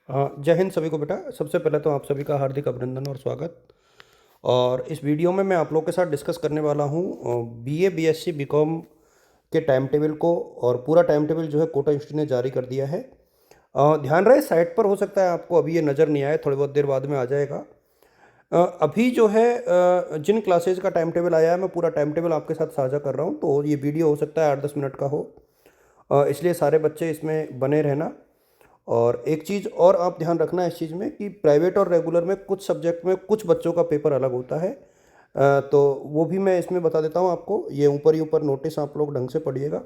जय हिंद सभी को बेटा। सबसे पहले तो आप सभी का हार्दिक अभिनंदन और स्वागत। और इस वीडियो में मैं आप लोगों के साथ डिस्कस करने वाला हूँ बीए बीएससी बीकॉम के टाइम टेबल को। और पूरा टाइम टेबल जो है कोटा इंस्टीट्यूट ने जारी कर दिया है। ध्यान रहे साइट पर हो सकता है आपको अभी ये नज़र नहीं आए, थोड़ी बहुत देर बाद में आ जाएगा। अभी जो है जिन क्लासेज का टाइम टेबल आया है मैं पूरा टाइम टेबल आपके साथ साझा कर रहा हूँ, तो ये वीडियो हो सकता है 8-10 मिनट का हो। इसलिए सारे बच्चे इसमें बने रहना। और एक चीज़ और आप ध्यान रखना इस चीज़ में कि प्राइवेट और रेगुलर में कुछ सब्जेक्ट में कुछ बच्चों का पेपर अलग होता है। तो वो भी मैं इसमें बता देता हूँ आपको। ये ऊपर ही ऊपर नोटिस आप लोग ढंग से पढ़िएगा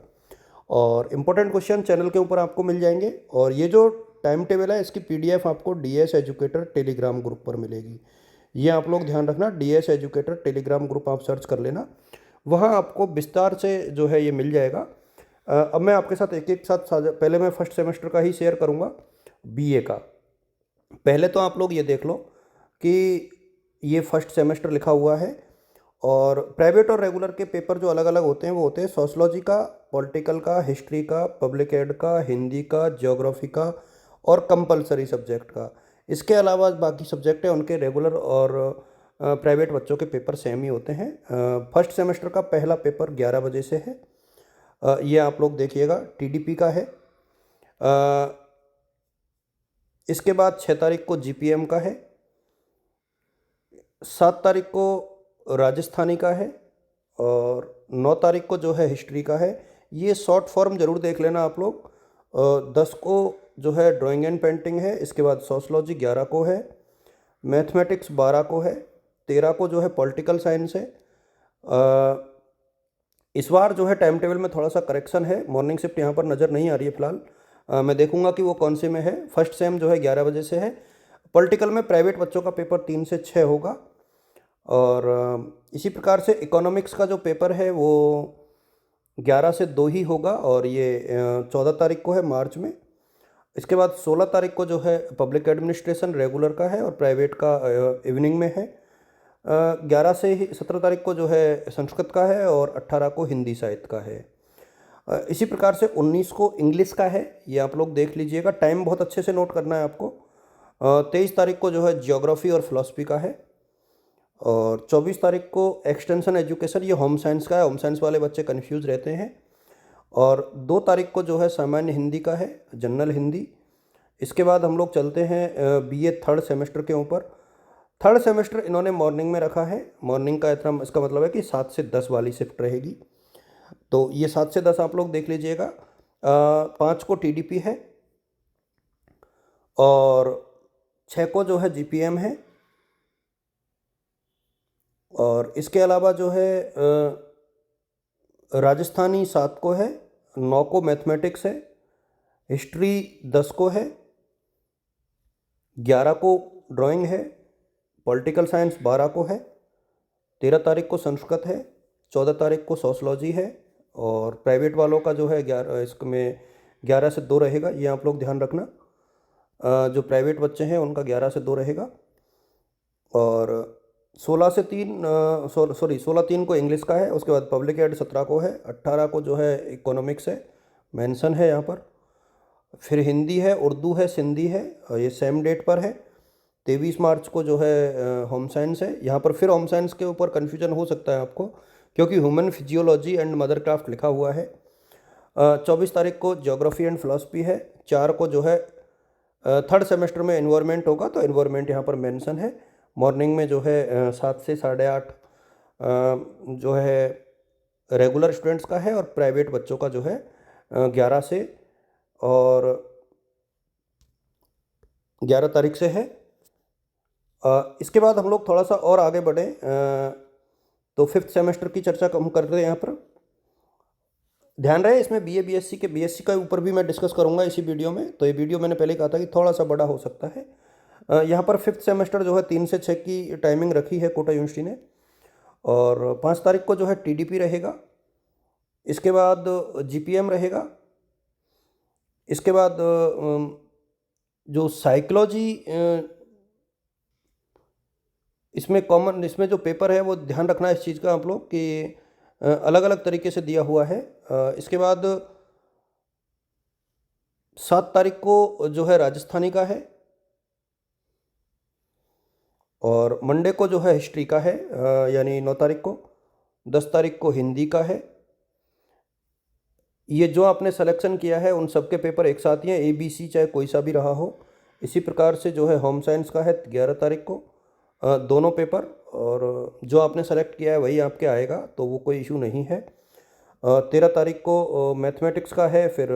और इम्पोर्टेंट क्वेश्चन चैनल के ऊपर आपको मिल जाएंगे। और ये जो टाइम टेबल है इसकी पीडीएफ आपको डीएस एजुकेटर टेलीग्राम ग्रुप पर मिलेगी। ये आप लोग ध्यान रखना, डीएस एजुकेटर टेलीग्राम ग्रुप आप सर्च कर लेना, वहाँ आपको विस्तार से जो है ये मिल जाएगा। अब मैं आपके साथ एक एक साथ साझा, पहले मैं फर्स्ट सेमेस्टर का ही शेयर करूँगा बीए का। पहले तो आप लोग ये देख लो कि ये फर्स्ट सेमेस्टर लिखा हुआ है। और प्राइवेट और रेगुलर के पेपर जो अलग अलग होते हैं वो होते हैं सोशलॉजी का, पॉलिटिकल का, हिस्ट्री का, पब्लिक एड का, हिंदी का, ज्योग्राफी का और कंपलसरी सब्जेक्ट का। इसके अलावा बाकी सब्जेक्ट है उनके रेगुलर और प्राइवेट बच्चों के पेपर सेम ही होते हैं। फर्स्ट सेमेस्टर का पहला पेपर 11 बजे से है। ये आप लोग देखिएगा, टीडीपी का है। इसके बाद 6 तारीख को जीपीएम का है, 7 तारीख को राजस्थानी का है और 9 तारीख को जो है हिस्ट्री का है। ये शॉर्ट फॉर्म ज़रूर देख लेना आप लोग। 10 को जो है ड्राइंग एंड पेंटिंग है। इसके बाद सोशलॉजी 11 को है, मैथमेटिक्स 12 को है, 13 को जो है पॉलिटिकल साइंस है। इस बार जो है टाइम टेबल में थोड़ा सा करेक्शन है, मॉर्निंग शिफ्ट यहाँ पर नज़र नहीं आ रही है फिलहाल। मैं देखूंगा कि वो कौन से में है। फर्स्ट सेम जो है 11 बजे से है। पॉलिटिकल में प्राइवेट बच्चों का पेपर 3 से 6 होगा। और इसी प्रकार से इकोनॉमिक्स का जो पेपर है वो 11 से 2 ही होगा और ये 14 तारीख को है मार्च में। इसके बाद 16 तारीख को जो है पब्लिक एडमिनिस्ट्रेशन रेगुलर का है और प्राइवेट का इवनिंग में है। 11 से ही 17 तारीख को जो है संस्कृत का है और 18 को हिंदी साहित्य का है। इसी प्रकार से 19 को इंग्लिश का है, ये आप लोग देख लीजिएगा, टाइम बहुत अच्छे से नोट करना है आपको। 23 तारीख को जो है ज्योग्राफी और फिलॉसफी का है और 24 तारीख को एक्सटेंशन एजुकेशन, ये होम साइंस का है। होम साइंस वाले बच्चे कन्फ्यूज़ रहते हैं। और 2 तारीख को जो है सामान्य हिंदी का है, जनरल हिंदी। इसके बाद हम लोग चलते हैं बीए थर्ड सेमेस्टर के ऊपर। थर्ड सेमेस्टर इन्होंने मॉर्निंग में रखा है। मॉर्निंग का इतना इसका मतलब है कि 7 से 10 वाली शिफ्ट रहेगी। तो ये 7 से 10 आप लोग देख लीजिएगा। 5 को टीडीपी है और 6 को जो है जीपीएम है। और इसके अलावा जो है राजस्थानी 7 को है, 9 को मैथमेटिक्स है, हिस्ट्री 10 को है, 11 को ड्राइंग है, पॉलिटिकल साइंस 12 को है, 13 तारीख को संस्कृत है, 14 तारीख को सोशलॉजी है। और प्राइवेट वालों का जो है 11 इसमें 11 से 2 रहेगा, ये आप लोग ध्यान रखना। जो प्राइवेट बच्चे हैं उनका 11 से 2 रहेगा। और 16 3 को इंग्लिश का है। उसके बाद पब्लिक एड 17 को है, 18 को जो है इकोनॉमिक्स है, मेंशन है यहाँ पर। फिर हिंदी है, उर्दू है, सिंधी है, ये सेम डेट पर है। 23 मार्च को जो है होम साइंस है। यहाँ पर फिर होम साइंस के ऊपर कन्फ्यूजन हो सकता है आपको क्योंकि human physiology and mother craft लिखा हुआ है। 24 तारीख को ज्योग्राफी एंड फिलॉसफी है। 4 को जो है थर्ड सेमेस्टर में इन्वायरमेंट होगा, तो इन्वायरमेंट यहाँ पर मेंशन है। मॉर्निंग में जो है 7 से 8:30 जो है रेगुलर स्टूडेंट्स का है और प्राइवेट बच्चों का जो है 11 से और 11 तारीख से है। इसके बाद हम लोग थोड़ा सा और आगे बढ़ें तो फिफ्थ सेमेस्टर की चर्चा हम कर रहे हैं यहाँ पर। ध्यान रहे इसमें बीए बीएससी के बीएससी का ऊपर भी मैं डिस्कस करूँगा इसी वीडियो में। तो ये वीडियो मैंने पहले कहा था कि थोड़ा सा बड़ा हो सकता है। यहाँ पर फिफ्थ सेमेस्टर जो है 3 से 6 की टाइमिंग रखी है कोटा यूनिवर्सिटी ने। और 5 तारीख को जो है टीडीपी रहेगा। इसके बाद जीपीएम रहेगा। इसके बाद जो साइकोलॉजी इसमें जो पेपर है वो ध्यान रखना इस चीज़ का आप लोग कि अलग अलग तरीके से दिया हुआ है। इसके बाद 7 तारीख को जो है राजस्थानी का है और मंडे को जो है हिस्ट्री का है, यानी 9 तारीख को। 10 तारीख को हिंदी का है। ये जो आपने सिलेक्शन किया है उन सब के पेपर एक साथ ही हैं, ए बी सी चाहे कोई सा भी रहा हो। इसी प्रकार से जो है होम साइंस का है 11 तारीख को, दोनों पेपर। और जो आपने सेलेक्ट किया है वही आपके आएगा, तो वो कोई इशू नहीं है। 13 तारीख को मैथमेटिक्स का है, फिर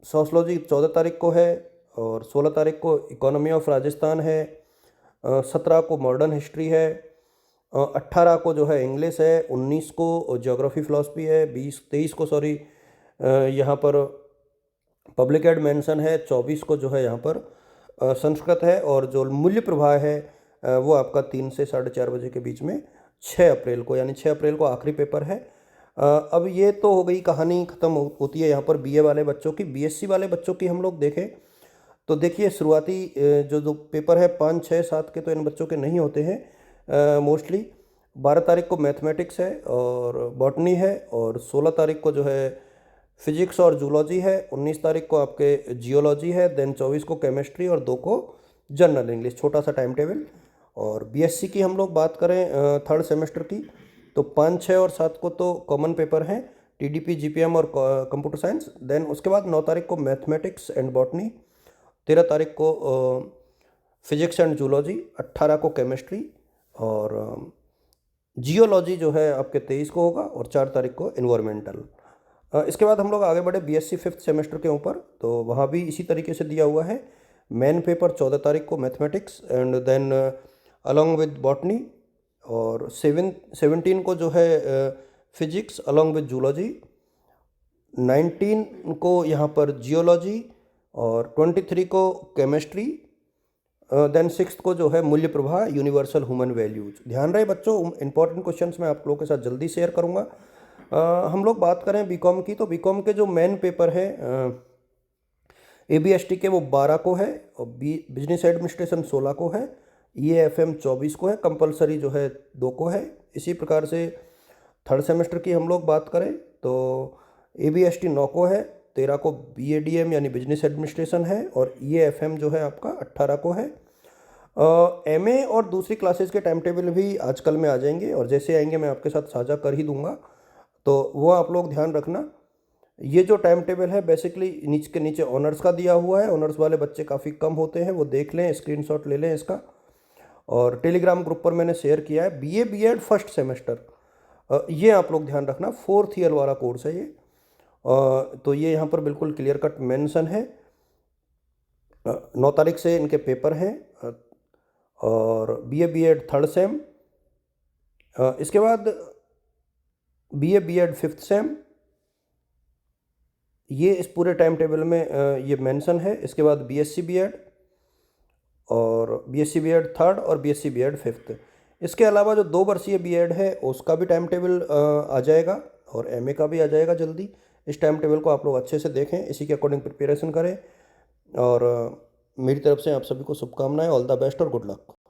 सोशलॉजी 14 तारीख को है, और 16 तारीख को इकोनॉमी ऑफ राजस्थान है। 17 को मॉडर्न हिस्ट्री है। 18 को जो है इंग्लिश है। 19 को ज्योग्राफी फिलॉसफी है। 23 को सॉरी यहाँ पर पब्लिक एड मेंशन है। 24 को जो है यहाँ पर संस्कृत है। और जो मूल्य प्रवाह है वो आपका 3 से 4:30 बजे के बीच में 6 अप्रैल को, यानी 6 अप्रैल को आखिरी पेपर है। अब ये तो हो गई कहानी, ख़त्म होती है यहाँ पर बीए वाले बच्चों की। बीएससी वाले बच्चों की हम लोग देखें तो देखिए, शुरुआती जो पेपर है 5, 6, 7 के तो इन बच्चों के नहीं होते हैं मोस्टली। 12 तारीख को मैथमेटिक्स है और बॉटनी है, और 16 तारीख को जो है फिजिक्स और जूलॉजी है। 19 तारीख को आपके जियोलॉजी है। देन 24 को केमिस्ट्री, और 2 को जनरल इंग्लिश। छोटा सा टाइम टेबल। और बीएससी की हम लोग बात करें थर्ड सेमेस्टर की, तो 5, 6 और 7 को तो कॉमन पेपर हैं, टीडीपी, जीपीएम और कंप्यूटर साइंस। देन उसके बाद 9 तारीख को मैथमेटिक्स एंड बॉटनी। 13 तारीख को फिजिक्स एंड जूलॉजी। 18 को केमिस्ट्री, और जियोलॉजी जो है आपके 23 को होगा, और 4 तारीख को इन्वायरमेंटल। इसके बाद हम लोग आगे बढ़े बीएससी 5th सेमेस्टर के ऊपर, तो वहाँ भी इसी तरीके से दिया हुआ है। मेन पेपर 14 तारीख को mathematics, and then along with botany. और 17 को जो है फिजिक्स अलॉन्ग विद जूलॉजी। 19 को यहाँ पर जियोलॉजी, और 23 को केमिस्ट्री। देन 6 को जो है मूल्य प्रवाह, यूनिवर्सल ह्यूमन वैल्यूज। ध्यान रहे बच्चों, इंपॉर्टेंट क्वेश्चंस मैं आप लोगों के साथ जल्दी शेयर करूँगा। हम लोग बात करें बीकॉम की, तो बीकॉम के जो मेन पेपर है एबीएसटी के, वो 12 को है, और बिजनेस एडमिनिस्ट्रेशन 16 को है। ईएएफएम 24 को है। कंपलसरी जो है 2 को है। इसी प्रकार से थर्ड सेमेस्टर की हम लोग बात करें तो एबीएसटी 9 को है। 13 को बीएडीएम यानी बिजनेस एडमिनिस्ट्रेशन है, और ईएएफएम जो है आपका 18 को है। एमए और दूसरी क्लासेस के टाइम टेबल भी आजकल में आ जाएंगे, और जैसे आएंगे मैं आपके साथ साझा कर ही दूंगा, तो वो आप लोग ध्यान रखना। ये जो टाइम टेबल है बेसिकली नीचे के नीचे ऑनर्स का दिया हुआ है। ऑनर्स वाले बच्चे काफ़ी कम होते हैं, वो देख लें, स्क्रीनशॉट ले लें इसका। और टेलीग्राम ग्रुप पर मैंने शेयर किया है। बीए बीएड फर्स्ट सेमेस्टर, ये आप लोग ध्यान रखना, 4th ईयर वाला कोर्स है ये। तो ये यहाँ पर बिल्कुल क्लियर कट मेंशन है। 9 तारीख से इनके पेपर हैं। और बीए बीएड थर्ड सेम, इसके बाद बीए बीएड 5th सेम, ये इस पूरे टाइम टेबल में ये मेंशन है। इसके बाद बीएससी बीएड, और बीएससी बीएड थर्ड, और बीएससी बीएड 5th। इसके अलावा जो 2 वर्षीय बीएड है उसका भी टाइम टेबल आ जाएगा, और एमए का भी आ जाएगा जल्दी। इस टाइम टेबल को आप लोग अच्छे से देखें, इसी के अकॉर्डिंग प्रिपरेशन करें। और मेरी तरफ से आप सभी को शुभकामनाएं। ऑल द बेस्ट और गुड लक।